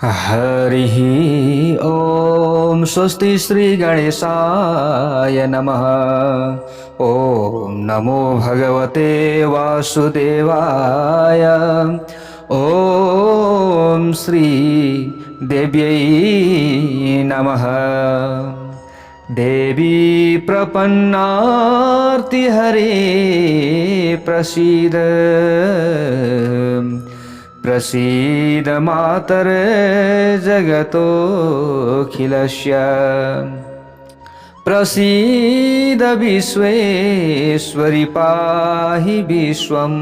हरिः ॐ स्वस्ति श्री गणेशाय नमः। ॐ नमो भगवते वासुदेवाय। ॐ श्री देव्यै नमः। देवी प्रपन्नार्तिहरे प्रसीद प्रसीद मातरे जगतोऽखिलस्य। प्रसीद विश्वेश्वरि पाहि विश्वं।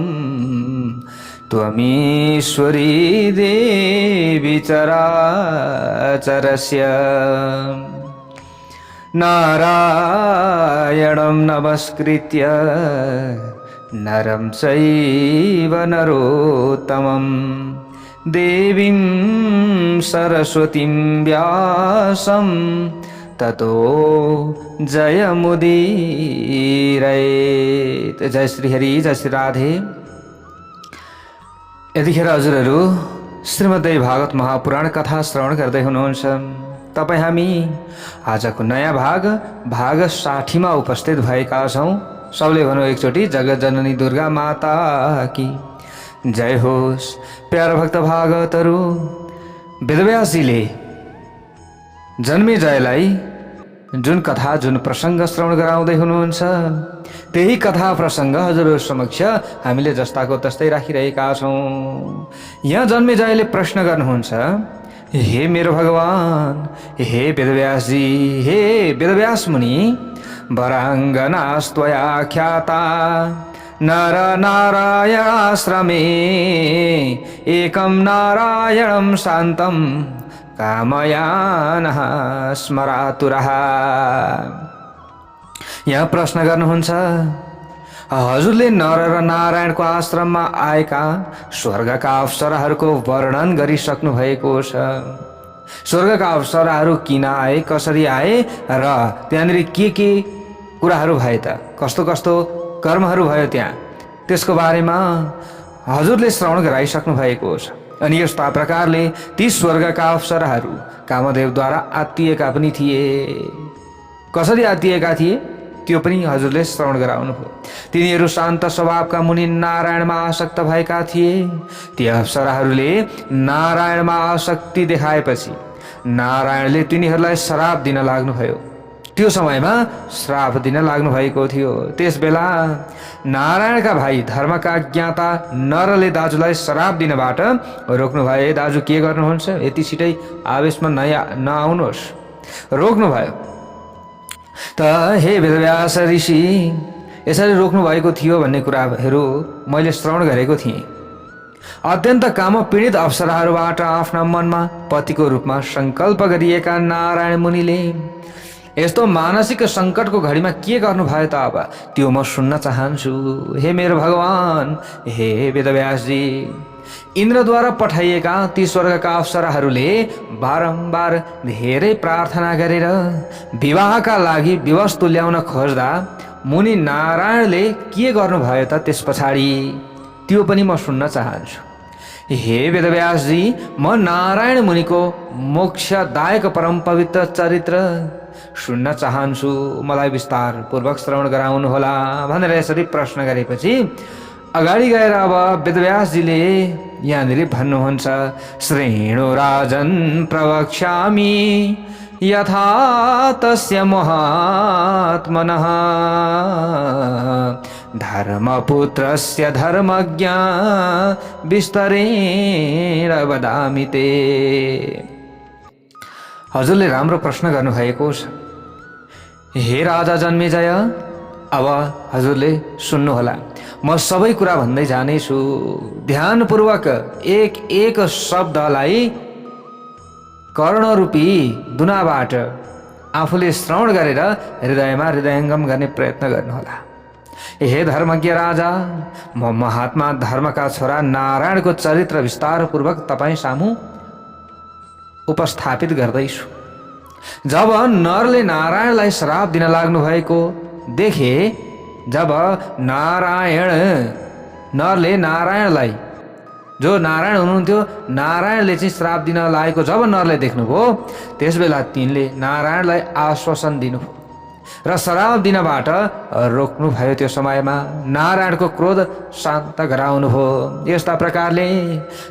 त्वमीश्वरी देवी चराचरस्य। नारायणं नमस्कृत्य नरं चैव नरोत्तमं। देवीं सरस्वतीं व्यासं ततो जयमुदीरयेत्। जय श्री हरि, जय श्री राधे। यतिखेर हजुरहरू श्रीमद्देवी भागवत महापुराण कथा श्रवण गर्दै हुनुहुन्छ। तपाईँ हामी आजको नयाँ भाग 60 मा उपस्थित भएका छौँ। सबले भनौँ एकचोटि जगत जननी दुर्गा माता की जय होस्। प्यारा भक्त भागवतहरू, वेदव्यासजीले जन्मेजयलाई जुन कथा जुन प्रसङ्ग श्रवण गराउँदै हुनुहुन्छ, त्यही कथा प्रसङ्ग हजुरहरू समक्ष हामीले जस्ताको तस्तै राखिरहेका छौँ। यहाँ जन्मेजयले प्रश्न गर्नुहुन्छ, हे मेरो भगवान, हे वेदव्यासजी, हे वेदव्यास मुनि, वराङ्गनास्त्वया ख्याता नर नारायणाश्रमे एकं नारायणं शान्तं कामयानः स्मरातुरः। यहाँ प्रश्न गर्नुहुन्छ, हजुरले नर र नारायणको आश्रममा आएका स्वर्गका अप्सराहरूको वर्णन गरिसक्नु भएको छ। स्वर्गका अप्सराहरू किन आए, कसरी आए र त्यहाँनिर के कुराहरू भए त, कस्तो कस्तो कर्महरू भयो त्यहाँ, त्यसको बारेमा हजुरले श्रवण गराइसक्नु भएको छ। अनि यस्ता प्रकारले ती स्वर्गका अप्सराहरू कामदेवद्वारा आत्तिएका पनि थिए। कसरी आत्तिएका थिए त्यो पनि हजुरले श्रवण गराउनुभयो। तिनीहरू शान्त स्वभावका मुनि नारायणमा आसक्त भएका थिए। ती अप्सराहरूले नारायणमा आसक्ति देखाएपछि नारायणले तिनीहरूलाई श्राप दिन लाग्नुभयो। त्यो समयमा श्राप दिन लाग्नु भएको थियो। त्यस बेला नारायणका भाइ धर्मका ज्ञाता नरले दाजुलाई श्राप दिनबाट रोक्नु भए। दाजु के गर्नुहुन्छ, यति छिटै आवेशमा नआउनुहोस्, रोक्नुभयो। त हे वेदव्यास ऋषि, यसरी रोक्नु भएको थियो भन्ने कुराहरू मैले श्रवण गरेको थिएँ। अत्यन्त काम पीडित अप्सराहरूबाट आफ्ना मनमा पतिको रूपमा सङ्कल्प गरिएका नारायण मुनिले यस्तो मानसिक सङ्कटको घडीमा के गर्नुभयो त, अब त्यो म सुन्न चाहन्छु। हे मेरो भगवान, हे वेदव्यासजी, इन्द्रद्वारा पठाइएका ती स्वर्गका अप्सराहरूले बारम्बार धेरै प्रार्थना गरेर विवाहका लागि व्यवस्था ल्याउन खोज्दा मुनि नारायणले के गर्नुभयो त त्यस पछाडि, त्यो पनि म सुन्न चाहन्छु। हे वेदव्यासजी, म नारायण मुनिको मोक्षदायक परम पवित्र चरित्र सुन्न चाहन्छु, मलाई विस्तार पूर्वक श्रवण गराउनुहोला भनेर यसरी प्रश्न गरेपछि अगाडि गएर अब वेदव्यासजीले यहाँनिर भन्नुहुन्छ, श्रेणु राजन् प्रवक्ष्यामि यथा तस्य महात्मनः धर्मपुत्रस्य धर्मज्ञ विस्तरेण वदामि ते। हजुरले राम्रो प्रश्न गर्नुभएको छ। हे राजा जन्मेजय, अब हजुरले सुन्नुहोला, म सबै कुरा भन्दै जानेछु। ध्यानपूर्वक एक एक शब्दलाई कर्णरूपी दुनाबाट आफूले श्रवण गरेर हृदयमा हृदयङ्गम गर्ने प्रयत्न गर्नुहोला। हे धर्मज्ञ राजा, म महात्मा धर्मका छोरा नारायणको चरित्र विस्तारपूर्वक तपाईँ सामु उपस्थापित गर्दैछु। जब नरले नारायणलाई श्राप दिन लाग्नु भएको देखे, जब नरले नारायणलाई जो नारायण हुनुहुन्थ्यो, नारायणले चाहिँ श्राप दिन लागेको जब नरलाई देख्नुभयो त्यसबेला तिनले नारायणलाई आश्वासन दिनुभयो र श्राप दिनबाट रोक्नुभयो। त्यो समयमा नारायणको क्रोध शान्त गराउनुभयो। यस्ता प्रकारले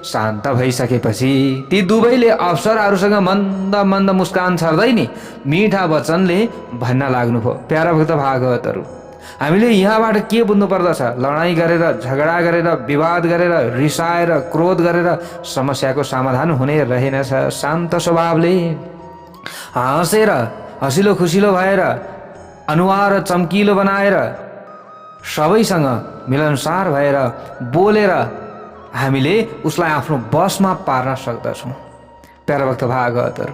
शान्त भइसकेपछि ती दुवैले अप्सराहरूसँग मन्द मन्द मुस्कान छर्दै नि मिठा वचनले भन्न लाग्नुभयो। प्यारा भक्त भागवतहरू, हामीले यहाँबाट के बुझ्नु पर्दछ? लडाइँ गरेर, झगडा गरेर, विवाद गरेर, रिसाएर, क्रोध गरेर समस्याको समाधान हुने रहेनछ। शान्त स्वभावले हाँसेर, हँसिलो खुसिलो भएर, अनुहार चम्किलो बनाएर, सबैसँग मिलनसार भएर बोलेर हामीले उसलाई आफ्नो बसमा पार्न सक्दछौँ। प्यारा भक्त भागवतहरू,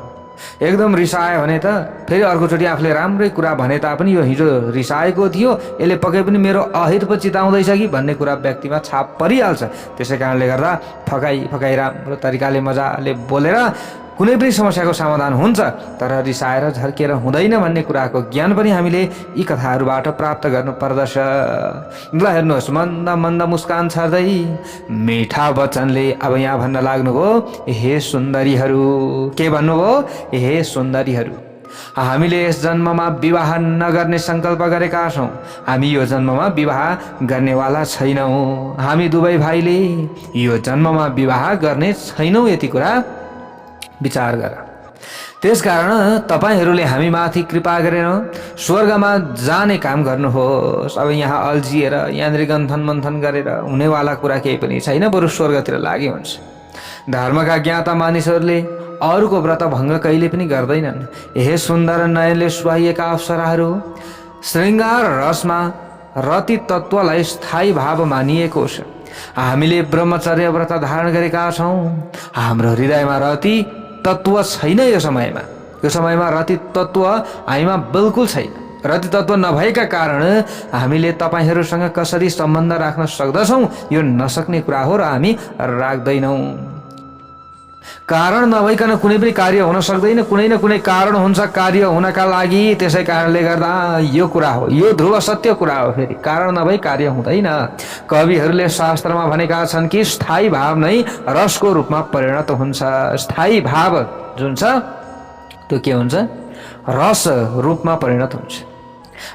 एकदम रिसायो भने त फेरि अर्कोचोटि आफूले राम्रै कुरा भने तापनि यो हिजो रिसाएको थियो, यसले पक्कै पनि मेरो अहित पो चिताउँदैछ कि भन्ने कुरा व्यक्तिमा छाप परिहाल्छ। त्यसै कारणले गर्दा फकाइ राम्रो तरिकाले मजाले बोलेर कुनै पनि समस्याको समाधान हुन्छ, तर रिसाएर झर्केर हुँदैन भन्ने कुराको ज्ञान पनि हामीले यी कथाहरूबाट प्राप्त गर्नु पर्दछ। ल हेर्नुहोस्, मन्द मन्द मुस्कान छर्दै मिठा वचनले अब यहाँ भन्न लाग्नुभयो, हे सुन्दरीहरू। के भन्नुभयो? हे सुन्दरीहरू, हामीले यस जन्ममा विवाह नगर्ने सङ्कल्प गरेका छौँ। हामी यो जन्ममा विवाह गर्नेवाला छैनौँ। हामी दुवै भाइले यो जन्ममा विवाह गर्ने छैनौँ, यति कुरा विचार गर। त्यसकारण तपाईँहरूले हामी माथि कृपा गरेर स्वर्गमा जाने काम गर्नुहोस्। अब यहाँ अल्झिएर यहाँनिर गन्थन मन्थन गरेर हुनेवाला कुरा केही पनि छैन, बरु स्वर्गतिर लागे हुन्छ। धर्मका ज्ञाता मानिसहरूले अरूको व्रत भङ्ग कहिले पनि गर्दैनन्। हे सुन्दर नयनले सुहाइएका अप्सराहरू, श्रृङ्गार रसमा रति तत्त्वलाई स्थायी भाव मानिएको छ। हामीले ब्रह्मचर्य व्रत धारण गरेका छौँ। हाम्रो हृदयमा रति तत्त्व छैन। यो समयमा रति तत्त्व हामीमा बिल्कुल छैन। रति तत्त्व नभएका कारण हामीले तपाईँहरूसँग कसरी सम्बन्ध राख्न सक्दछौँ यो नसक्ने कुरा हो र हामी राख्दैनौँ। कारण नभइकन कुनै पनि कार्य हुन सक्दैन। कुनै न कुनै कारण हुन्छ कार्य हुनका लागि। त्यसै कारणले गर्दा यो कुरा हो, यो ध्रुव सत्य कुरा हो। फेरि कारण नभई कार्य हुँदैन। कविहरूले शास्त्रमा भनेका छन् कि स्थायी भाव नै रसको रूपमा परिणत हुन्छ। स्थायी भाव जुन छ त्यो के हुन्छ? रस रूपमा परिणत हुन्छ।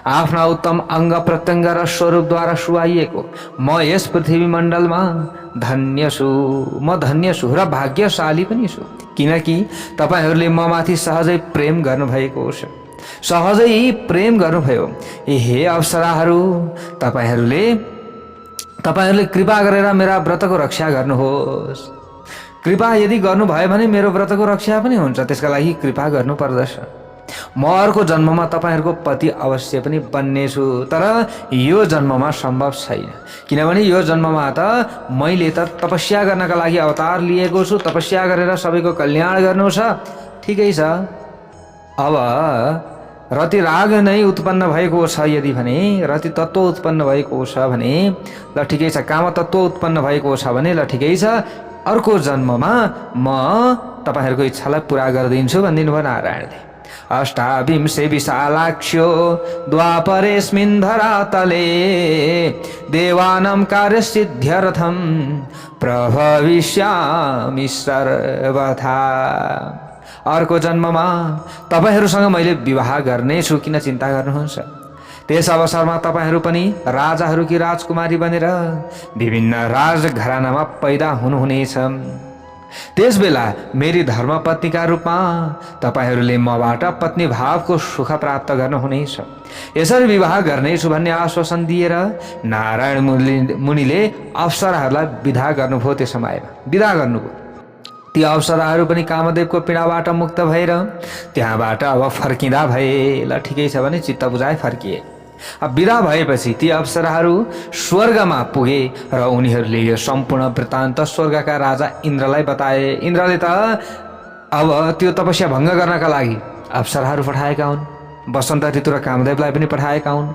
आफ्ना उत्तम अङ्ग प्रत्यङ्ग र स्वरूपद्वारा सुहाइएको म यस पृथ्वी मण्डलमा धन्य छु। म धन्य छु र भाग्यशाली पनि छु, किनकि तपाईँहरूले म माथि सहजै प्रेम गर्नुभएको छ। सहजै प्रेम गर्नुभयो। हे अप्सराहरू, तपाईँहरूले कृपा गरेर मेरा व्रतको रक्षा गर्नुहोस्। कृपा यदि गर्नुभयो भने मेरो व्रतको रक्षा पनि हुन्छ। त्यसका लागि कृपा गर्नु पर्दछ। म अर्को जन्ममा तपाईँहरूको पति अवश्य पनि बन्नेछु, तर यो जन्ममा सम्भव छैन। किनभने यो जन्ममा त मैले त तपस्या गर्नका लागि अवतार लिएको छु। तपस्या गरेर सबैको कल्याण गर्नु छ। ठिकै छ। अब रति राग नै उत्पन्न भएको छ यदि भने, रति तत्त्व उत्पन्न भएको छ भने ल ठिकै छ। काम तत्त्व उत्पन्न भएको छ भने ल ठिकै छ। अर्को जन्ममा म तपाईँहरूको इच्छालाई पुरा गरिदिन्छु भनिदिनु भयो नारायणले। अष्टाविंशे विशालाक्ष्यो द्वापरेऽस्मिन् धरातले देवानां कार्यसिद्ध्यर्थं प्रभविष्यामि सर्वथा। अर्को जन्ममा तपाईँहरूसँग मैले विवाह गर्नेछु, किन चिन्ता गर्नुहुन्छ? त्यस अवसरमा तपाईँहरू पनि राजाहरू कि राजकुमारी बनेर विभिन्न राजघरानामा पैदा हुनुहुनेछ। त्यसबेला मेरी धर्मपत्नीका रूपमा तपाईँहरूले मबाट पत्नी भावको सुख प्राप्त गर्नुहुनेछ। यसरी विवाह गर्नेछु भन्ने आश्वासन दिएर नारायण मुनिले अप्सराहरूलाई विदा गर्नुभयो। त्यो समयमा विदा गर्नुभयो। ती अप्सराहरू पनि कामदेवको पीडाबाट मुक्त भएर त्यहाँबाट अब फर्किँदा भए। ल ठिकै छ भने चित्त बुझाए फर्किए। अब विदा भएपछि ती अप्सराहरू स्वर्गमा पुगे र उनीहरूले यो सम्पूर्ण वृत्तान्त स्वर्गका राजा इन्द्रलाई बताए। इन्द्रले त अब त्यो तपस्या भङ्ग गर्नका लागि अप्सराहरू पठाएका हुन्। वसन्त ऋतु र कामदेवलाई पनि पठाएका हुन्।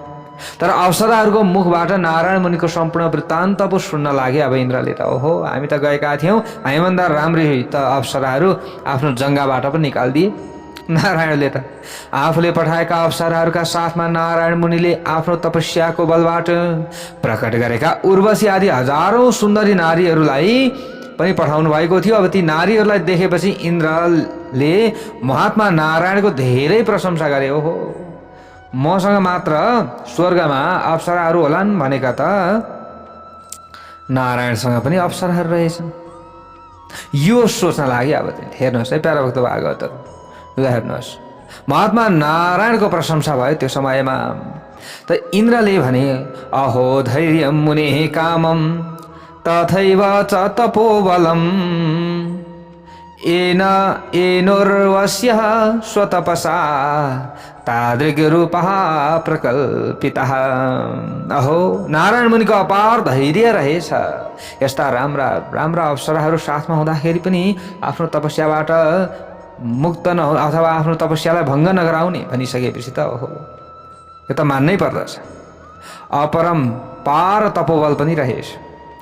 तर अप्सराहरूको मुखबाट नारायण मुनिको सम्पूर्ण वृत्तान्त पो सुन्न लागे। अब इन्द्रले त ओहो, हामी त गएका थियौँ, हामीभन्दा राम्री त अप्सराहरू आफ्नो जङ्गाबाट पनि निकालिदिए। नारायणले त आफूले पठाएका अप्सराहरूका साथमा नारायण मुनिले आफ्नो तपस्याको बलबाट प्रकट गरेका उर्वशी आदि हजारौं सुन्दरी नारीहरूलाई पनि पठाउनु भएको थियो। अब ती नारीहरूलाई देखेपछि इन्द्रले महात्मा नारायणको धेरै प्रशंसा गरे। ओहो, मसँग मात्र स्वर्गमा अप्सराहरू होलान् भनेका त नारायणसँग पनि अप्सराहरू रहेछन्। यो सोच्न लागि। अब हेर्नुहोस् है प्यारा भक्त भागवतहरू, ल हेर्नुहोस्, महात्मा नारायणको प्रशंसा भयो त्यो समयमा। त इन्द्रले भने अहो धैर्यं मुने कामं तथैव च तपोबलम् एनोर्वश्यः स्वतपसा तादृग्रूपः प्रकल्पितः। अहो, नारायण मुनिको अपार धैर्य रहेछ। यस्ता राम्रा राम्रा अप्सराहरू साथमा हुँदाखेरि पनि आफ्नो तपस्याबाट मुक्त नहो अथवा आफ्नो तपस्यालाई भङ्ग नगराउने भनिसकेपछि त ओहो, यो त मान्नै पर्दछ। अपरम्पार तपोबल पनि रहेछ।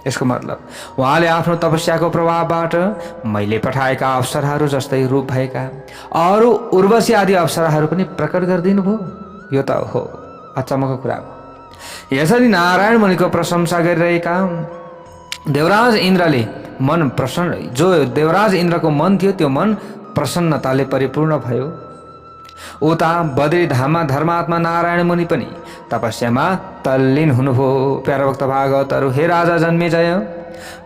यसको मतलब उहाँले आफ्नो तपस्याको प्रभावबाट मैले पठाएका अप्सराहरू जस्तै रूप भएका अरू उर्वशी आदि अप्सराहरू पनि प्रकट गरिदिनु भयो। यो त हो अचम्मको कुरा हो। यसरी नारायण मुनिको प्रशंसा गरिरहेका देवराज इन्द्रले मन प्रसन्न, जो देवराज इन्द्रको मन थियो त्यो मन प्रसन्नताले परिपूर्ण भयो। उता बद्री धाममा धर्मात्मा नारायण मुनि पनि तपस्यामा तल्लीन हुनुभयो। प्यारा भक्त भागवतहरू, हे राजा जन्मेजय,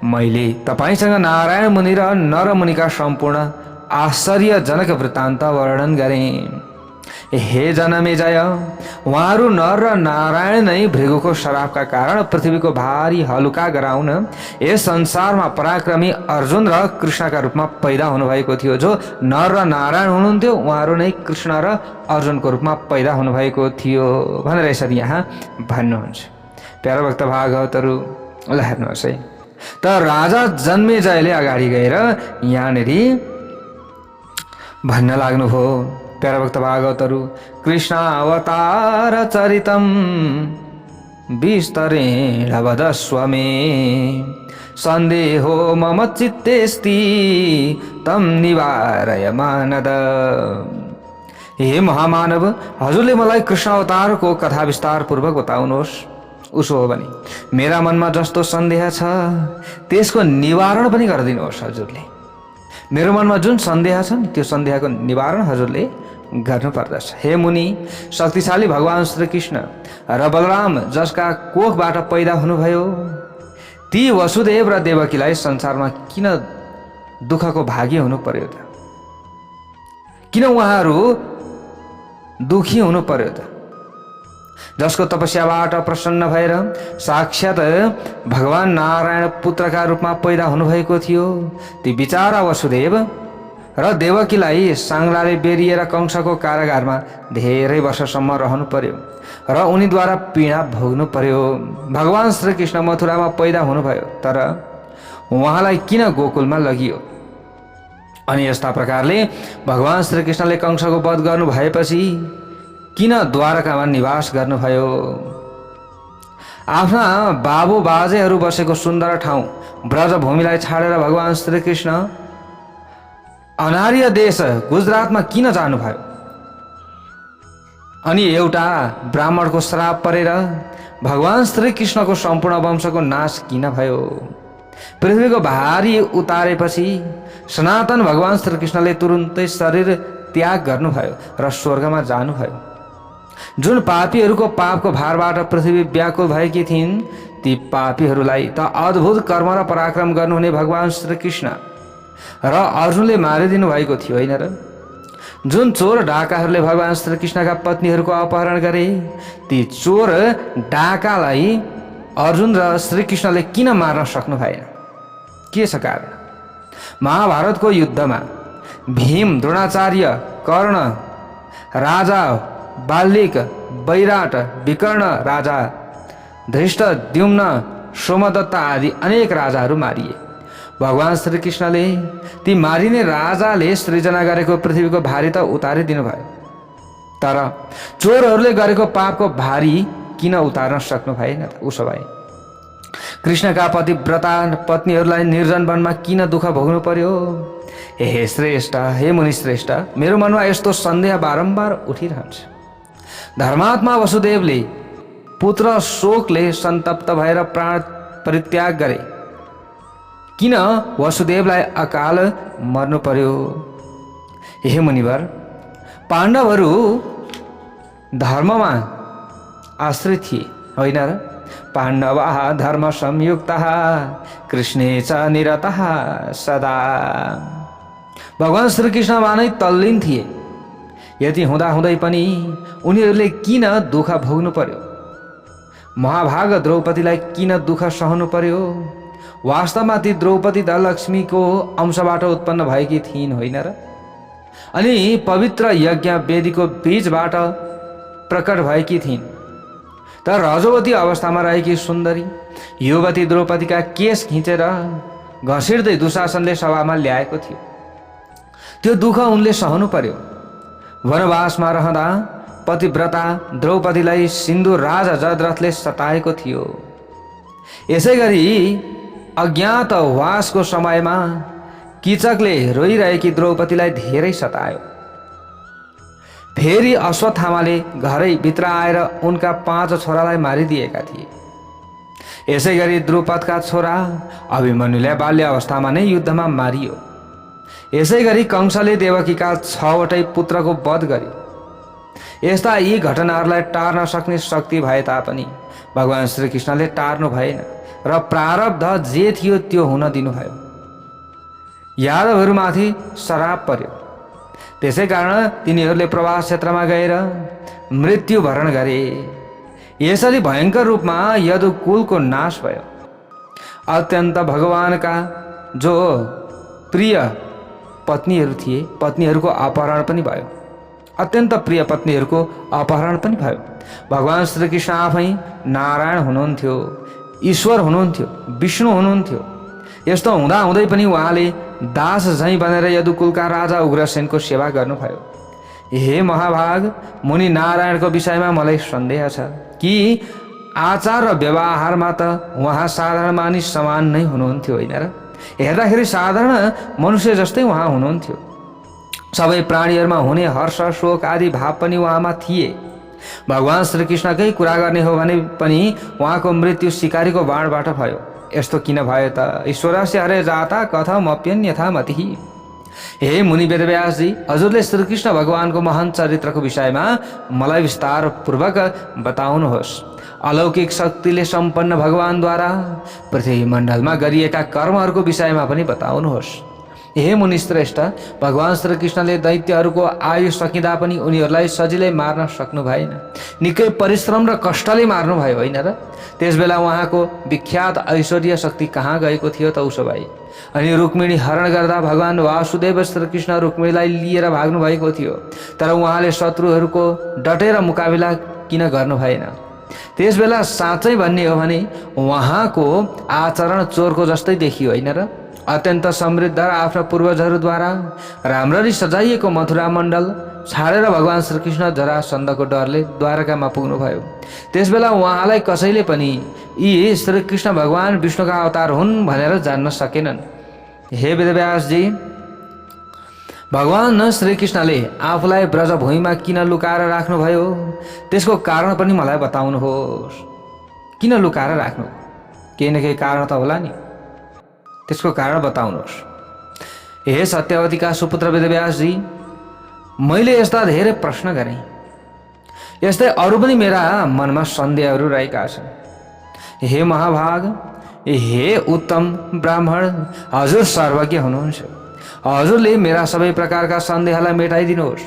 मैले तपाईँसँग नारायण मुनि र नर मुनिका सम्पूर्ण आश्चर्यजनक वृत्तान्त वर्णन गरेँ। हे जनमेजय, उहाँहरू नर र नारायण नै भृगुको श्रापका कारण पृथ्वीको भारी हलुका गराउन यस संसारमा पराक्रमी अर्जुन र कृष्णका रूपमा पैदा हुनुभएको थियो। जो नर र नारायण हुनुहुन्थ्यो उहाँहरू नै कृष्ण र अर्जुनको रूपमा पैदा हुनुभएको थियो भनेर यसरी यहाँ भन्नुहुन्छ। प्यारा भक्त भागवतहरू, ल हेर्नुहोस् है, त राजा जन्मेजयले अगाडि गएर यहाँनिर भन्न लाग्नुभयो। प्यारा भक्त भागवतहरू, कृष्ण अवतार चरितम विस्तरेण वदस्व मे सन्देहो मम चित्तेस्ति तम निवारय मानद। हे महामानव, हजुरले मलाई कृष्ण अवतारको कथा विस्तार पूर्वक बताउनुहोस्। उसो हो भने मेरा मनमा जस्तो सन्देह छ त्यसको निवारण पनि गरिदिनुहोस् हजुरले। मेरो मनमा जुन सन्देह छ नि त्यो सन्देहको निवारण हजुरले गर्नुपर्दछ। हे मुनि, शक्तिशाली भगवान श्री कृष्ण र बलराम जसका कोखबाट पैदा हुनुभयो ती वसुदेव र देवकीलाई संसारमा किन दुःखको भागी हुनु पर्यो त? किन उहाँहरू दुखी हुनु पर्यो त? जसको तपस्याबाट प्रसन्न भएर साक्षात भगवान नारायण पुत्रका रूपमा पैदा हुनुभएको थियो ती बिचारा वसुदेव र देवकीलाई साङ्लाले बेरिएर कंसको कारागारमा धेरै वर्षसम्म रहनु पर्यो र उनीद्वारा पीडा भोग्नु पर्यो। भगवान श्रीकृष्ण मथुरामा पैदा हुनुभयो तर उहाँलाई किन गोकुलमा लगियो? अनि यस्ता प्रकारले भगवान श्रीकृष्णले कंसको वध गर्नु भएपछि किन द्वारकामा निवास गर्नुभयो? आफ्ना बाबु बाजेहरू बसेको सुन्दर ठाउँ ब्रजभूमिलाई छाडेर भगवान श्रीकृष्ण अनार्य देश गुजरातमा किन जानुभयो? अनि एउटा ब्राह्मणको श्राप परेर भगवान श्रीकृष्णको सम्पूर्ण वंशको नाश किन भयो? पृथ्वीको भारी उतारेपछि सनातन भगवान श्रीकृष्णले तुरुन्तै शरीर त्याग गर्नुभयो र स्वर्गमा जानुभयो। जुन पापीहरूको पापको भारबाट पृथ्वी व्याकुल भएकी थिइन् ती पापीहरूलाई त अद्भुत कर्म र पराक्रम गर्नुहुने भगवान श्रीकृष्ण र अर्जुनले मारिदिनु भएको थियो होइन र? जुन चोर डाकाहरूले भगवान श्रीकृष्णका पत्नीहरूको अपहरण गरे ती चोर डाकालाई अर्जुन र श्रीकृष्णले किन मार्न सक्नु भएन? के छ कारण? महाभारतको युद्धमा भीम, द्रोणाचार्य, कर्ण, राजा बाल्लिक, वैराट, विकर्ण, राजा धृष्टद्युम्न, सोमदत्त आदि अनेक राजाहरू मारिए। भगवान श्रीकृष्णले ती मारिने राजाले सृजना गरेको पृथ्वीको भारी त उतारिदिनु भयो तर चोरहरूले गरेको पापको भारी किन उतार्न सक्नु भएन त? उसो भए कृष्णका पतिव्रता पत्नीहरूलाई निर्जन वनमा किन दुःख भोग्नु पर्यो? हे श्रेष्ठ, हे मुनि श्रेष्ठ, मेरो मनमा यस्तो सन्देह बारम्बार उठिरहन्छ। धर्मात्मा वसुदेवले पुत्र शोकले सन्तप्त भएर प्राण परित्याग गरे किन वसुदेवलाई अकाल मर्नु पर्यो? हे मुनिवर, पाण्डवहरू धर्ममा आश्रित थिए होइन र? पाण्डवाः धर्म संयुक्तः कृष्णे च निरतः सदा। भगवान श्रीकृष्णमा नै तल्लीन थिए। यति हुँदाहुँदै पनि उनीहरूले किन दुःख भोग्नु पर्यो? महाभाग द्रौपदीलाई किन दुःख सहनु पर्यो? वास्तवमा ती द्रौपदी त लक्ष्मीको अंशबाट उत्पन्न भएकी थिइन् होइन र? अनि पवित्र यज्ञ वेदीको बीचबाट प्रकट भएकी थिइन्। तर रजोवती अवस्थामा रहेकी सुन्दरी युवती द्रौपदीका केस खिचेर घसिर्दै दुशासनले सभामा ल्याएको थियो। त्यो दुःख उनले सहनु पर्यो। वनवासमा रहँदा पतिव्रता द्रौपदीलाई सिन्धु राजा जयद्रथले सताएको थियो। यसै गरी अज्ञातवासको समयमा कीचकले रोइरहेकी द्रौपदीलाई धेरै सतायो। फेरि अश्वत्थामाले घरै भित्र आएर उनका 5 छोरालाई मारिदिएका थिए। यसै गरी द्रुपदका छोरा अभिमन्युलाई बाल्य अवस्थामा नै युद्धमा मारियो। यसै गरी कंसले देवकीका 6वटै पुत्रको वध गरे। यस्ता यी घटनाहरूलाई टार्न सक्ने शक्ति भए तापनि भगवान श्रीकृष्णले टार्नु भएन र प्रारब्ध जे थियो त्यो हुन दिनुभयो। यादवहरूमाथि श्राप पर्यो। त्यसै कारण तिनीहरूले प्रवास क्षेत्रमा गएर मृत्यु भरण गरे। यसरी भयंकर रूपमा यदुकुलको नाश भयो। अत्यन्त भगवानका जो प्रिय पत्नीहरू थिए, पत्नीहरूको अपहरण पनि भयो। अत्यन्त प्रिय पत्नीहरूको अपहरण पनि भयो। भगवान श्रीकृष्ण आफै नारायण हुनुहुन्थ्यो, ईश्वर हुनुहुन्थ्यो, विष्णु हुनुहुन्थ्यो। यस्तो हुँदा हुँदै पनि उहाँले दास झैँ बनेर यदुकुलका राजा उग्रसेनको सेवा गर्नुभयो। हे महाभाग, मुनि नारायणको विषयमा मलाई सन्देह छ कि आचार र व्यवहारमा त उहाँ साधारण मानिस समान नै हुनुहुन्थ्यो होइन र? हेर्दाखेरि साधारण मनुष्य जस्तै उहाँ हुनुहुन्थ्यो। सबै प्राणीहरूमा हुने हर्ष, शोक आदि भाव पनि उहाँमा थिए। भगवान श्रीकृष्णकै कुरा गर्ने हो भने पनि उहाँको मृत्यु शिकारीको बाणबाट भयो। यस्तो किन भयो त? ईश्वरस्य हरे जाता कथमप्यन्यथा मतिः। हे मुनि वेदव्यासजी, हजुरले श्रीकृष्ण भगवानको महान चरित्रको विषयमा मलाई विस्तार पूर्वक बताउनुहोस्। अलौकिक शक्तिले सम्पन्न भगवानद्वारा पृथ्वी मण्डलमा गरिएका कर्महरूको विषयमा पनि बताउनुहोस्। हे मुनिश्रेष्ठ, भगवान श्रीकृष्णले दैत्यहरूको आयु सकिँदा पनि उनीहरूलाई सजिलै मार्न सक्नु भएन। निकै परिश्रम र कष्टले मार्नुभयो होइन र? त्यसबेला उहाँको विख्यात ऐश्वर्य शक्ति कहाँ गएको थियो त उसो भए? अनि रुक्मिणी हरण गर्दा भगवान वासुदेव श्रीकृष्ण रुक्मिणीलाई लिएर भाग्नु भएको थियो। तर उहाँले शत्रुहरूको डटेर मुकाबिला किन गर्नु भएन? त्यसबेला साँच्चै भन्ने हो भने उहाँको आचरण चोरको जस्तै देखियो होइन र? अत्यन्त समृद्ध र आफ्ना पूर्वजहरूद्वारा राम्ररी सजाइएको मथुरा मण्डल छाडेर भगवान श्रीकृष्ण जरासन्धको डरले द्वारकामा पुग्नुभयो। त्यसबेला उहाँलाई कसैले पनि यी श्रीकृष्ण भगवान विष्णुका अवतार हुन् भनेर जान्न सकेनन्। हे वेदव्यासजी, भगवान श्रीकृष्णले आफूलाई ब्रजभूमिमा किन लुकाएर राख्नुभयो त्यसको कारण पनि मलाई बताउनुहोस्। किन लुकाएर राख्नु? केही न केही कारण त होला नि, त्यसको कारण बताउनुहोस्। हे सत्यवतीका सुपुत्र वेदव्यासजी, मैले यस्ता धेरै प्रश्न गरेँ। यस्तै अरू पनि मेरा मनमा सन्देहहरू रहेका छन्। हे महाभाग, हे उत्तम ब्राह्मण, हजुर सर्वज्ञ हुनुहुन्छ। हजुरले मेरा सबै प्रकारका सन्देहलाई मेटाइदिनुहोस्।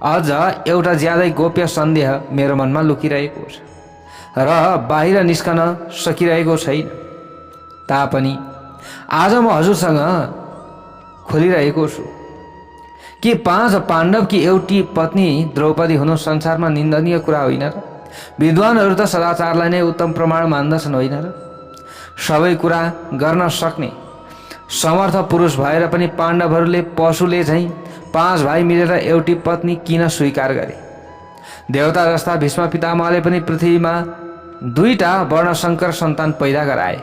अझ एउटा ज्यादै गोप्य सन्देह मेरो मनमा लुकिरहेको छ र बाहिर निस्कन सकिरहेको छैन। तापनि आज म हजुरसँग खोलिरहेको छु कि 5 पाण्डवकी एउटी पत्नी द्रौपदी हुनु संसारमा निन्दनीय कुरा होइन र? विद्वानहरू त सदाचारलाई नै उत्तम प्रमाण मान्दछन् होइन र? सबै कुरा गर्न सक्ने समर्थ पुरुष भएर पनि पाण्डवहरूले पशुले झैँ 5 भाइ मिलेर एउटी पत्नी किन स्वीकार गरे? देवता जस्ता भीष्म पितामहले पनि पृथ्वीमा 2टा वर्णशङ्कर सन्तान पैदा गराए।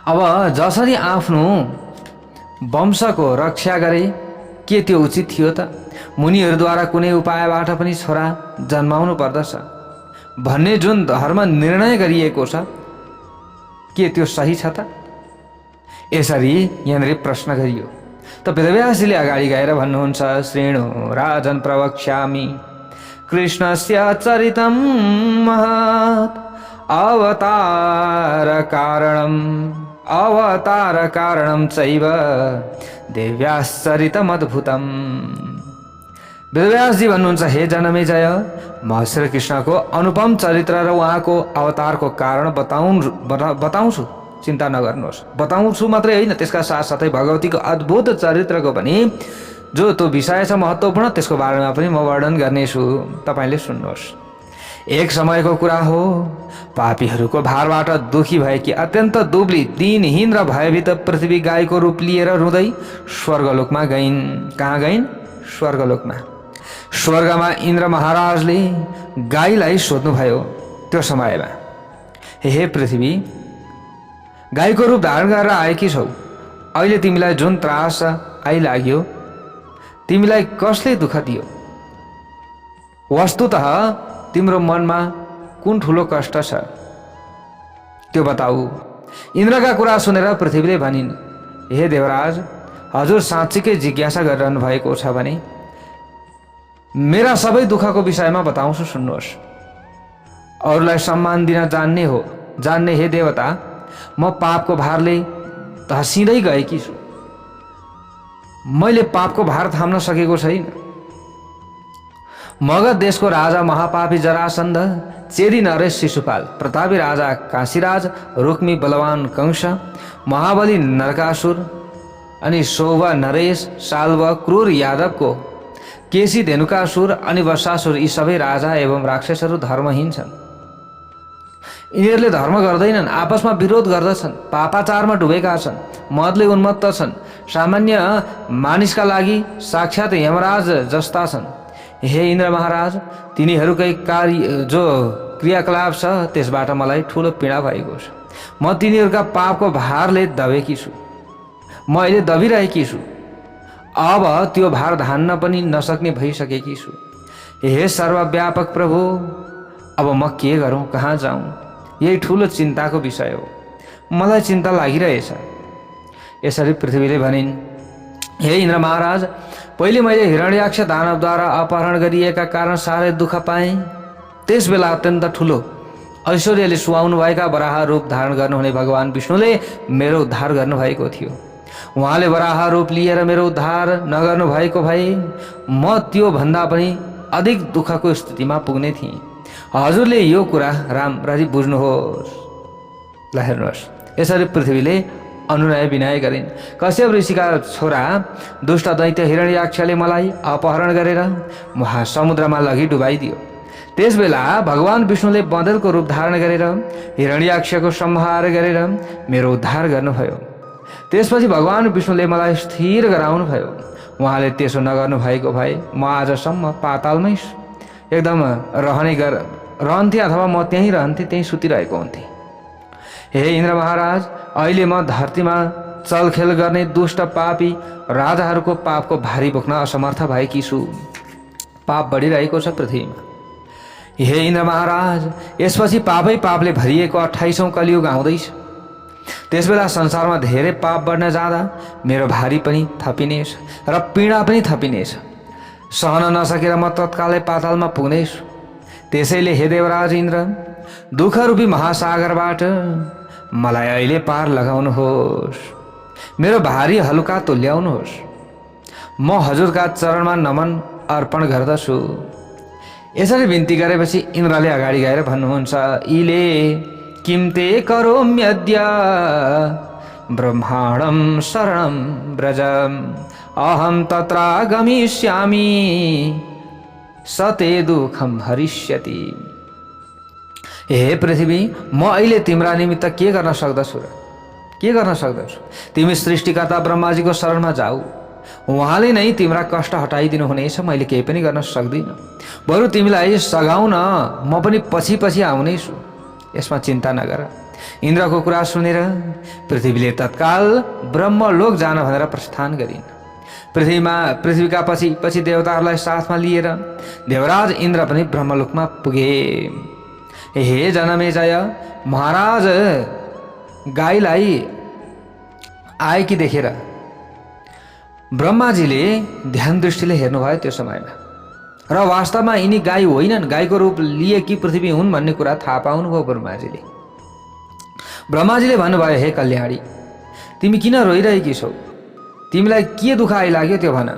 अब जसरी आफ्नो वंशको रक्षा गरे, के त्यो उचित थियो त? मुनिहरूद्वारा कुनै उपायबाट पनि छोरा जन्माउनु पर्दछ भन्ने जुन धर्म निर्णय गरिएको छ, के त्यो सही छ त? यसरी यहाँनिर प्रश्न गरियो। त वेदव्यासजीले अगाडि गएर भन्नुहुन्छ, श्रेणु राजन प्रवक्ष्यामि कृष्णस्य चरितं महत् अवतार कारणं चैव देव्याश्चरितमद्भुतम्। वेदव्यासजी भन्नुहुन्छ, हे जनमेजय, म श्री कृष्णको अनुपम चरित्र र उहाँको अवतारको कारण बताउँछु, चिन्ता नगर्नुहोस्। बताउँछु मात्रै होइन, त्यसका साथसाथै भगवतीको अद्भुत चरित्रको पनि जो त्यो विषय छ महत्त्वपूर्ण, त्यसको बारेमा पनि म वर्णन गर्नेछु, तपाईँले सुन्नुहोस्। एक समयको कुरा हो, पापीहरूको भारबाट दुखी भएकी अत्यन्त दुब्ली दिनहीन र भयभीत पृथ्वी गाईको रूप लिएर रुँदै स्वर्गलोकमा गइन्। कहाँ गइन्? स्वर्गलोकमा। स्वर्गमा इन्द्र महाराजले गाईलाई सोध्नुभयो त्यो समयमा, हे पृथ्वी, गाईको रूप धारण गरेर आएकी छौ, अहिले तिमीलाई जुन त्रास आइलाग्यो, तिमीलाई कसले दुःख दियो? वस्तुतः तिम्रो मनमा कुन ठुलो कष्ट छ त्यो बताऊ। इन्द्रका कुरा सुनेर पृथ्वीले भनिन्, हे देवराज, हजुर साँच्चीकै जिज्ञासा गरिरहनु भएको छ भने मेरा सबै दुःखको विषयमा बताउँछु, सुन्नुहोस्। अरूलाई सम्मान दिन जान्ने हे देवता, म पापको भारले धसिँदै गएकी छु। मैले पापको भार थाम्न सकेको छैन। मगध देशको राजा महापापी जरासन्ध, चेदी नरेश शिशुपाल, प्रतापी राजा काशीराज, रुक्मी बलवान कंस, महाबली नरकासुर अनि शोभा नरेश, साल्व क्रूर यादवको, केसी धेनुकासुर अनि वसासुर, यी सबै राजा एवं राक्षसहरू धर्महीन छन्। यिनीहरूले धर्म गर्दैनन्, आपसमा विरोध गर्दछन्, पापाचारमा डुबेका छन्, मदले उन्मत्त छन्, सामान्य मानिसका लागि साक्षात यमराज जस्ता छन्। हे इन्द्र महाराज, तिनीहरूकै जो क्रियाकलाप छ त्यसबाट मलाई ठुलो पीडा भएको छ। म तिनीहरूका पापको भारले दबेकी छु, म अहिले दबिरहेकी छु। अब त्यो भार धान्न पनि नसक्ने भइसकेकी छु। हे सर्वव्यापक प्रभु, अब म के गरौँ, कहाँ जाउँ? यही ठुलो चिन्ताको विषय हो, मलाई चिन्ता लागिरहेछ। यसरी पृथ्वीले भनिन्, हे इन्द्र महाराज, पहिले मैले हिरण्याक्ष दानवद्वारा अपहरण गरिएका कारण साह्रै दुःख पाएँ। त्यस बेला अत्यन्त ठुलो ऐश्वर्यले सुहाउनु भएका वराह रूप धारण गर्नुहुने भगवान विष्णुले मेरो उद्धार गर्नुभएको थियो। उहाँले वराह रूप लिएर मेरो उद्धार नगर्नु भएको भए म त्यो भन्दा पनि अधिक दुःखको स्थितिमा पुग्ने थिएँ। हजुरले यो कुरा राम्ररी बुझ्नुहोस्। ल हेर्नुहोस्, यसरी पृथ्वीले अनुनय विनय गरिन्। कश्यप ऋषिका छोरा दुष्ट दैत्य हिरण्याक्षले मलाई अपहरण गरेर महासमुद्रमा लगी डुबाइदियो। त्यसबेला भगवान विष्णुले बँदरको रूप धारण गरेर हिरण्याक्षको संहार गरेर मेरो उद्धार गर्नुभयो। त्यसपछि भगवान विष्णुले मलाई स्थिर गराउनु भयो। उहाँले त्यसो नगर्नु भएको भए म आजसम्म पातालमै एकदम रहन्थेँ अथवा म त्यहीँ रहन्थेँ, त्यहीँ सुतिरहेको हुन्थेँ। हे इन्द्र महाराज, अहिले म धरतीमा चलखेल गर्ने दुष्ट पापी राजाहरूको पापको भारी बोक्न असमर्थ भएकी छु। पाप बढिरहेको छ पृथ्वीमा। हे इन्द्र महाराज, यसपछि पापै पापले भरिएको 28औं कलियुग आउँदैछ। त्यसबेला संसारमा धेरै पाप बढ्न जाँदा मेरो भारी पनि थपिनेछ र पीडा पनि थपिनेछ। सहन नसकेर म तत्कालै पातालमा पुग्नेछु। त्यसैले हे देवराज इन्द्र, दुःखरूपी महासागरबाट मलाई अहिले पार लगाउनुहोस्, मेरो भारी हलुका तुल्याउनुहोस्। म हजुरका चरणमा नमन अर्पण गर्दछु। यसरी बिन्ती गरेपछि इन्द्रले अगाडि गएर भन्नुहुन्छ, इले किम ते करोम्यद्य ब्रह्माणं शरणं व्रजम् अहं तत्र गमिष्यामि सते दुःखम हरिष्यति। हे पृथ्वी, म अहिले तिम्रा निमित्त के गर्न सक्दछु र? के गर्न सक्दछु? तिमी सृष्टिकर्ता ब्रह्माजीको शरणमा जाऊ, उहाँले नै तिम्रा कष्ट हटाइदिनु हुनेछ। मैले केही पनि गर्न सक्दिनँ। बरु तिमीलाई सघाउन म पनि पछि पछि आउनेछु, यसमा चिन्ता नगर। इन्द्रको कुरा सुनेर पृथ्वीले तत्काल ब्रह्मलोक जान भनेर प्रस्थान गरिन्। पृथ्वीका पछि पछि देवताहरूलाई साथमा लिएर देवराज इन्द्र पनि ब्रह्मलोकमा पुगे। हे जनमेजय, महाराज गाईलाई आएकी देखेर ब्रह्माजीले ध्यान दृष्टिले हेर्नुभयो त्यो समयमा र वास्तवमा यिनी गाई होइनन्, गाईको रूप लिए कि पृथ्वी हुन् भन्ने कुरा थाहा पाउनुभयो ब्रह्माजीले। ब्रह्माजीले भन्नुभयो, हे कल्याणी, तिमी किन रोइरहेकी छौ? तिमीलाई के दुःख आइलाग्यो त्यो भन,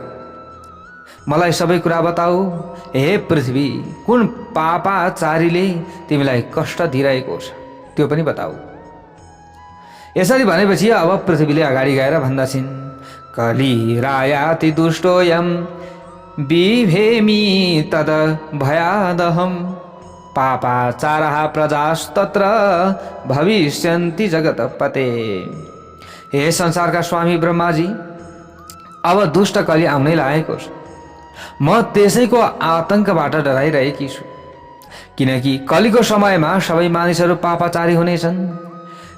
मलाई सबै कुरा बताऊ। हे पृथ्वी, कुन पापाचारीले तिमीलाई कष्ट दिइरहेको छ त्यो पनि बताऊ। यसरी भनेपछि अब पृथ्वीले अगाडि गएर भन्दछिन्, कली रायाति दुष्टोयम बिभेमी तद भयादहम पापाचारः प्रजास्तत्र भविष्यन्ति जगतपते। हे संसारका स्वामी ब्रह्माजी, अब दुष्ट कली आउनै लागेको छ। म त्यसैको आतंकबाट डराइरहेकी छु, किनकि कलीको समयमा सबै मानिसहरू पापाचारी हुनेछन्,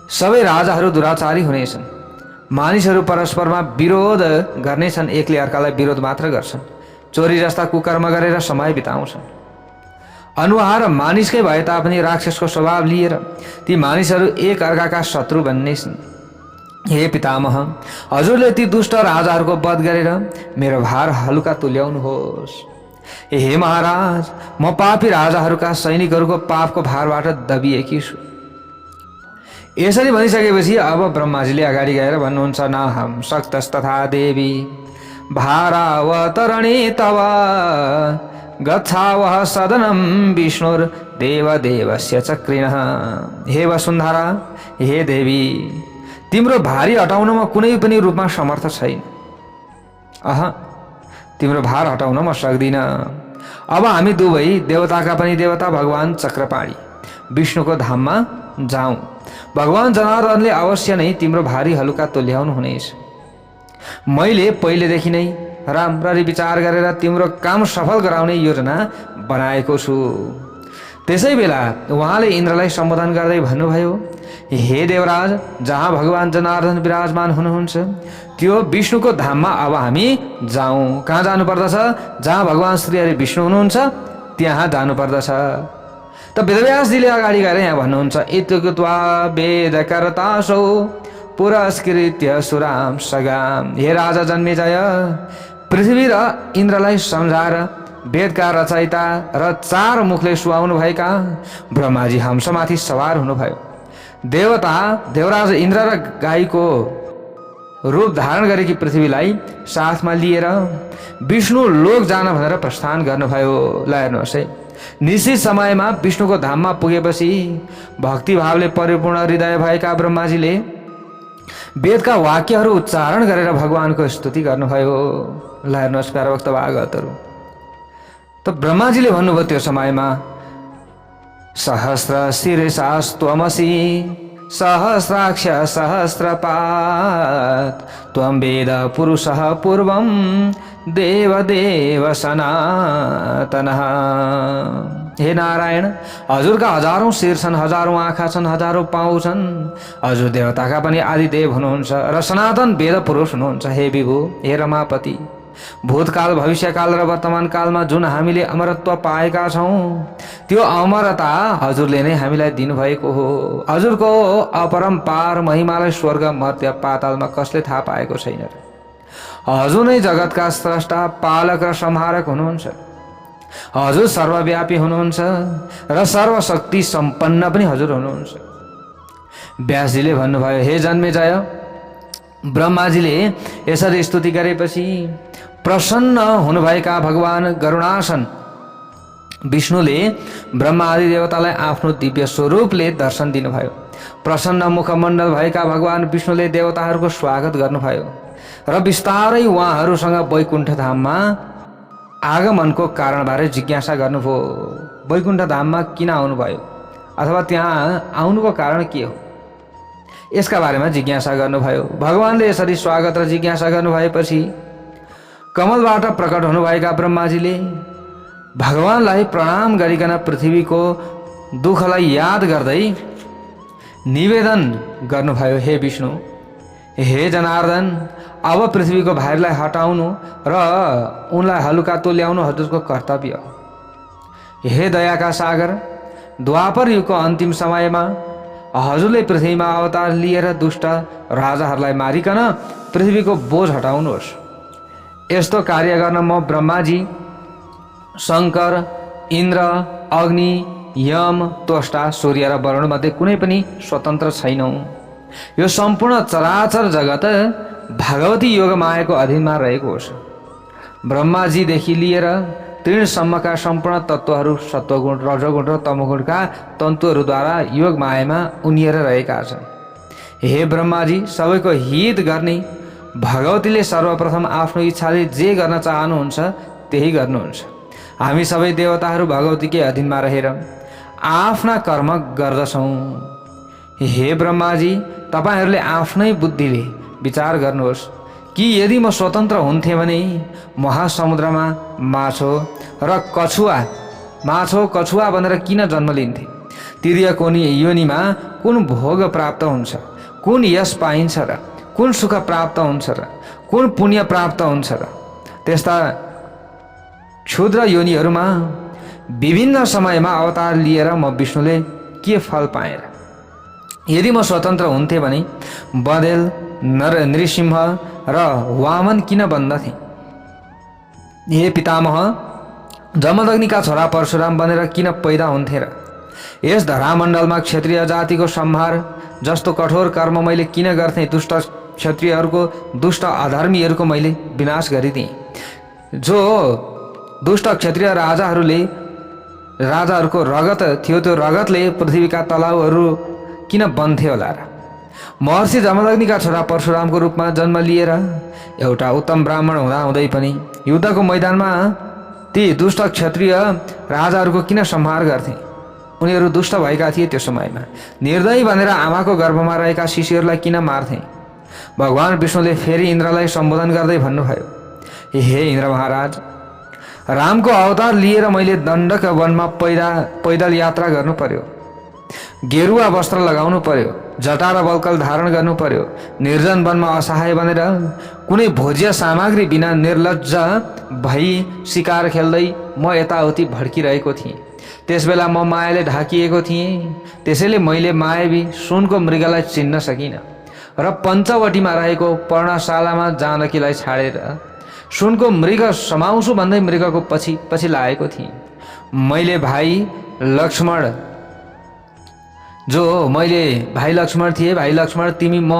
सबै राजाहरू दुराचारी हुनेछन्, मानिसहरू परस्परमा विरोध गर्नेछन्, एकले अर्कालाई विरोध मात्र गर्छन्, चोरी जस्ता कुकर्म गरेर समय बिताउँछन्। अनुहार मानिसकै भए तापनि राक्षसको स्वभाव लिएर ती मानिसहरू एक अर्काका शत्रु बन्नेछन्। हे पितामह, हजुरले ती दुष्ट राजाहरूको वध गरेर मेरो भार हलुका तुल्याउनुहोस्। हे महाराज, म पापी राजाहरूका सैनिकहरूको पापको भारबाट दबिएकी छु। यसरी भनिसकेपछि अब ब्रह्माजीले अगाडि गएर भन्नुहुन्छ, नाहम शक्तस्तथा देवी भारावतरणे तव गच्छावः सदनं विष्णुर्देवदेवस्य चक्रिणः। हे वसुन्धरा, हे देवी, तिम्रो भारी हटाउनमा कुनै पनि रूपमा समर्थ छैन। तिम्रो भार हटाउन म सक्दिनँ। अब हामी दुवै देवताका पनि देवता भगवान चक्रपाणी विष्णुको धाममा जाउँ। भगवान जनार्दनले अवश्य नै तिम्रो भारी हलुका तुल्याउनु हुनेछ। मैले पहिलेदेखि नै राम्ररी विचार गरेर तिम्रो काम सफल गराउने योजना बनाएको छु। त्यसै बेला उहाँले इन्द्रलाई सम्बोधन गर्दै भन्नुभयो, हे देवराज, जहाँ भगवान जनार्दन विराजमान हुनुहुन्छ त्यो विष्णुको धाममा अब हामी जाउँ। कहाँ जानुपर्दछ? जहाँ भगवान श्री हरि विष्णु हुनुहुन्छ त्यहाँ जानुपर्दछ। त वेदव्यासजीले अगाडि गएर यहाँ भन्नुहुन्छ, इत्युक्त्वा वेदकर्तासौ पुरस्कृत्य सुराम सगाम। हे राजा जन्मेजय, पृथ्वी र इन्द्रलाई सम्झाएर वेदका रचयिता र 4 मुखले सुहाउनु भएका ब्रह्माजी हंसमाथि सवार हुनुभयो। देवता देवराज इन्द्र र गाईको रूप धारण गरेकी पृथ्वीलाई साथमा लिएर विष्णु लोक जान भनेर प्रस्थान गर्नुभयो। ल हेर्नुहोस् है, निश्चित समयमा विष्णुको धाममा पुगेपछि भक्तिभावले परिपूर्ण हृदय भएका ब्रह्माजीले वेदका वाक्यहरू उच्चारण गरेर भगवानको स्तुति गर्नुभयो। ल हेर्नुहोस् प्यारा भक्त भागवतहरू, त ब्रह्माजीले भन्नुभयो त्यो समयमा, सहस्र शीर्षास्त्वमसि सहस्राक्ष सहस्रपात् त्वं वेद पुरुषः पूर्वं देवदेव सनातनः। हे नारायण, हजुरका हजारौं शिर छन्, हजारौं आँखा छन्, हजारौं पाउ छन्। हजुर देवताका पनि आदिदेव हुनुहुन्छ र सनातन वेद पुरुष हुनुहुन्छ। हे विभु, हे रमापति, भूतकाल भविष्यकाल र वर्तमान कालमा जुन हामीले अमरत्व पाएका छौँ त्यो अमरता हजुरले नै हामीलाई दिनुभएको हो। हजुरको अपरम्पार महिमालाई स्वर्ग मर्त्य पातालमा कसले थाहा पाएको छैन। हजुर नै जगतका स्रष्टा, पालक र संहारक हुनुहुन्छ। हजुर सर्वव्यापी हुनुहुन्छ र सर्वशक्ति सम्पन्न पनि हजुर हुनुहुन्छ। व्यासजीले भन्नुभयो, हे जन्मेजय, ब्रह्माजीले यसरी स्तुति गरेपछि प्रसन्न हुनुभएका भगवान गरुडासन विष्णुले ब्रह्मा आदि देवतालाई आफ्नो दिव्य स्वरूपले दर्शन दिनुभयो। प्रसन्न मुखमण्डल भएका भगवान विष्णुले देवताहरूको स्वागत गर्नुभयो र बिस्तारै उहाँहरूसँग वैकुण्ठ धाममा आगमनको कारणबारे जिज्ञासा गर्नुभयो। वैकुण्ठ धाममा किन आउनुभयो अथवा त्यहाँ आउनुको कारण के हो, यसका बारेमा जिज्ञासा गर्नुभयो। भगवानले यसरी स्वागत र जिज्ञासा गर्नुभएपछि कमलबाट प्रकट हुनुभएका ब्रह्माजीले भगवानलाई प्रणाम गरिकन पृथ्वीको दुःखलाई याद गर्दै निवेदन गर्नुभयो, हे विष्णु, हे जनार्दन, अब पृथ्वीको भाइलाई हटाउनु र उनलाई हलुका तुल्याउनु हजुरको कर्तव्य हो। हे दयाका सागर, द्वापर युगको अन्तिम समयमा हजुरले पृथ्वीमा अवतार लिएर दुष्ट राजाहरूलाई मारिकन पृथ्वीको बोझ हटाउनुहोस्। यस्तो कार्य गर्न म ब्रह्माजी, शङ्कर, इन्द्र, अग्नि, यम, त्वष्टा, सूर्य र वरुण मध्ये कुनै पनि स्वतन्त्र छैनौँ। यो सम्पूर्ण चराचर जगत भगवती योग मायाको अधीनमा रहेको छ। ब्रह्माजीदेखि लिएर तृणसम्मका सम्पूर्ण तत्त्वहरू सत्वगुण, रजोगुण र तमोगुणका तन्तुहरूद्वारा योग मायामा उनिएर रहेका छन्। हे ब्रह्माजी, सबैको हित गर्ने भगवतीले सर्वप्रथम आफ्नो इच्छाले जे गर्न चाहनुहुन्छ त्यही गर्नुहुन्छ। हामी सबै देवताहरू भगवतीकै अधीनमा रहेर आफ्ना कर्म गर्दछौँ। हे ब्रह्माजी, तपाईँहरूले आफ्नै बुद्धिले विचार गर्नुहोस् कि यदि म स्वतन्त्र हुन्थेँ भने महासमुद्रमा माछो कछुवा बनेर किन जन्म लिन्थे? तिर्य कोनी योनिमा कुन भोग प्राप्त हुन्छ, कुन यश पाइन्छ र कुन सुख प्राप्त हुन्छ र कुन पुण्य प्राप्त हुन्छ र त्यस्ता क्षुद्र योनिहरूमा विभिन्न समयमा अवतार लिएर म विष्णुले के फल पाएँ र? यदि म स्वतन्त्र हुन्थेँ भने बँदेल, नृसिंह र वामन किन बन्दथे? हे पितामह, जमदग्निका छोरा परशुराम बनेर किन पैदा हुन्थे र? यस धरामण्डलमा क्षत्रिय जातिको संहार जस्तो कठोर कर्म मैले किन गर्थेँ? दुष्ट क्षत्रियहरूको, दुष्ट अधर्मीहरूको मैले विनाश गरिदिएँ। जो दुष्ट क्षत्रिय राजाहरूको रगत थियो, त्यो रगतले पृथ्वीका तलाउहरू किन बन्थे होला र? महर्षि जमदग्निका छोरा परशुरामको रूपमा जन्म लिएर एउटा उत्तम ब्राह्मण हुँदाहुँदै पनि युद्धको मैदानमा ती दुष्ट क्षत्रिय राजाहरूको किन संहार गर्थे? उनीहरू दुष्ट भएका थिए। त्यो समयमा निर्दयी भनेर आमाको गर्भमा रहेका शिशुहरूलाई किन मार्थे? भगवान विष्णुले फेरि इन्द्रलाई सम्बोधन गर्दै भन्नुभयो, हे इन्द्र महाराज, रामको अवतार लिएर मैले दण्डक वनमा पैदल यात्रा गर्नु पर्यो, गेरुवा वस्त्र लगाउनु पर्यो, जटा र बल्कल धारण गर्नु पर्यो, निर्जन वनमा असहाय बनेर कुनै भोज्य सामग्री बिना निर्लज्ज भई शिकार खेल्दै म यताउति भड्किरहेको थिएँ। त्यसबेला म मायाले ढाकिएको थिएँ। त्यसैले मैले मायावी सुनको मृगलाई चिन्न सकिनँ र पञ्चवटीमा रहेको पर्णशालामा जानकीलाई छाडेर सुनको मृग समाउँछु भन्दै मृगको पछि लागेको थिएँ। मैले भाइ लक्ष्मण थिए, भाइ लक्ष्मण तिमी म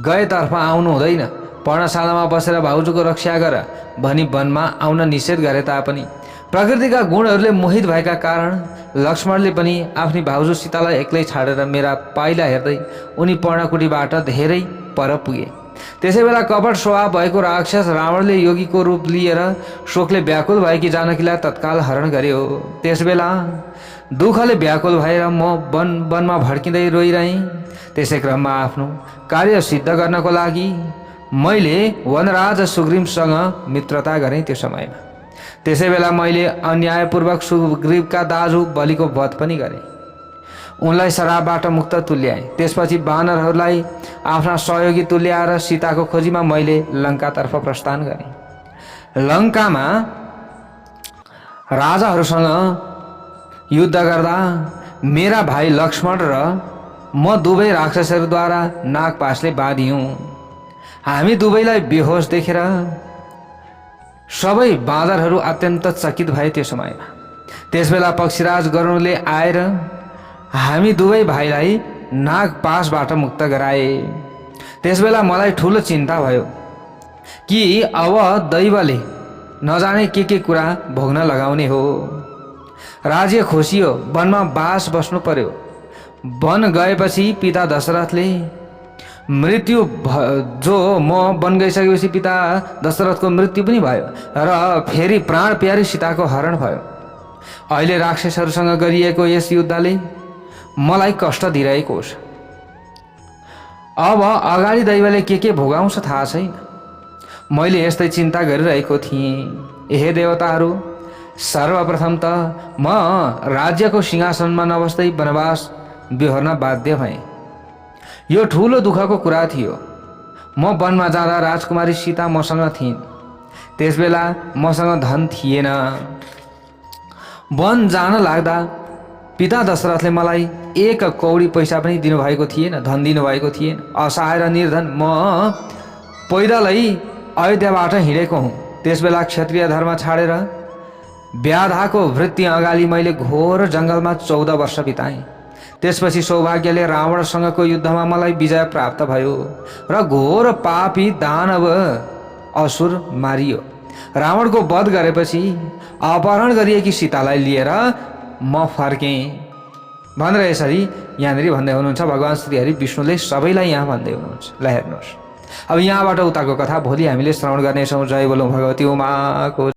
गएतर्फ आउनु हुँदैन, पर्णशालामा बसेर भाउजूको रक्षा गर भनी वनमा आउन निषेध गरे तापनि प्रकृतिका गुणहरूले मोहित भएका कारण लक्ष्मणले पनि आफ्नी भाउजू सीतालाई एक्लै छाडेर मेरा पाइला हेर्दै उनी पर्णकुटीबाट धेरै पर पुगे। त्यसैबेला कपट स्वभाव भएको राक्षस रावणले योगीको रूप लिएर शोकले व्याकुल भएकी जानकीलाई तत्काल हरण गर्यो। त्यसबेला दुःखले व्याकुल भएर म वनमा भड्किँदै रोइरहेँ। त्यसै क्रममा आफ्नो कार्य सिद्ध गर्नको लागि मैले वनराज सुग्रीवसँग मित्रता गरेँ। त्यो समयमा त्यसैबेला मैले अन्यायपूर्वक सुग्रीवका दाजु बलिको वध पनि गरेँ, उनलाई शराबबाट मुक्त तुल्याएँ। त्यसपछि वानरहरूलाई आफ्ना सहयोगी तुल्याएर सीताको खोजीमा मैले लङ्कातर्फ प्रस्थान गरेँ। लङ्कामा राजाहरूसँग युद्ध गर्दा मेरा भाइ लक्ष्मण र म दुवै राक्षसहरूद्वारा नागपाशले बाँधियौँ। हामी दुवैलाई बेहोस देखेर सबै बाँदरहरू अत्यन्त चकित भए। त्यो समयमा त्यसबेला पक्षीराज गरुडले आएर हामी दुवै भाइलाई नागपाशबाट मुक्त गराए। त्यसबेला मलाई ठुलो चिन्ता भयो कि अब दैवले नजाने के कुरा भोग्न लगाउने हो। राज्य खोसियो, वनमा बास बस्नु पर्यो। वन गएपछि पिता दशरथले जो म वन गइसकेपछि पिता दशरथको मृत्यु पनि भयो र फेरि प्राण प्यारी सीताको हरण भयो। अहिले राक्षसहरूसँग गरिएको यस युद्धले मलाई कष्ट दिइरहेको छ। अब अगाडि दैवले के भोगाउँछ थाहा छैन। मैले यस्तै चिन्ता गरिरहेको थिएँ। हे देवताहरू, सर्वप्रथम त म राज्यको सिंहासनमा नबस्दै वनवास बिहोर्न बाध्य भएँ। यो ठुलो दुःखको कुरा थियो। म वनमा जाँदा राजकुमारी सीता मसँग थिइन्। त्यसबेला मसँग धन थिएन। वन जान लाग्दा पिता दशरथले मलाई एक कौडी पैसा पनि दिनुभएको थिएन, धन दिनुभएको थिएन। असहाय र निर्धन म पैदलै अयोध्याबाट हिँडेको हुँ। त्यसबेला क्षत्रिय धर्म छाडेर व्याधाको वृत्ति अगाडि मैले घोर जङ्गलमा 14 वर्ष बिताएँ। त्यसपछि सौभाग्यले रावणसँगको युद्धमा मलाई विजय प्राप्त भयो र घोर पापी दानव असुर मारियो। रावणको वध गरेपछि अपहरण गरिएकी सीतालाई लिएर म फर्केँ भनेर यसरी यहाँनिर भन्दै हुनुहुन्छ भगवान् श्रीहरि विष्णुले सबैलाई यहाँ भन्दै हुनुहुन्छ। ल हेर्नुहोस्, अब यहाँबाट उताको कथा भोलि हामीले श्रवण गर्नेछौँ। जय बोलौँ भगवती उमाको।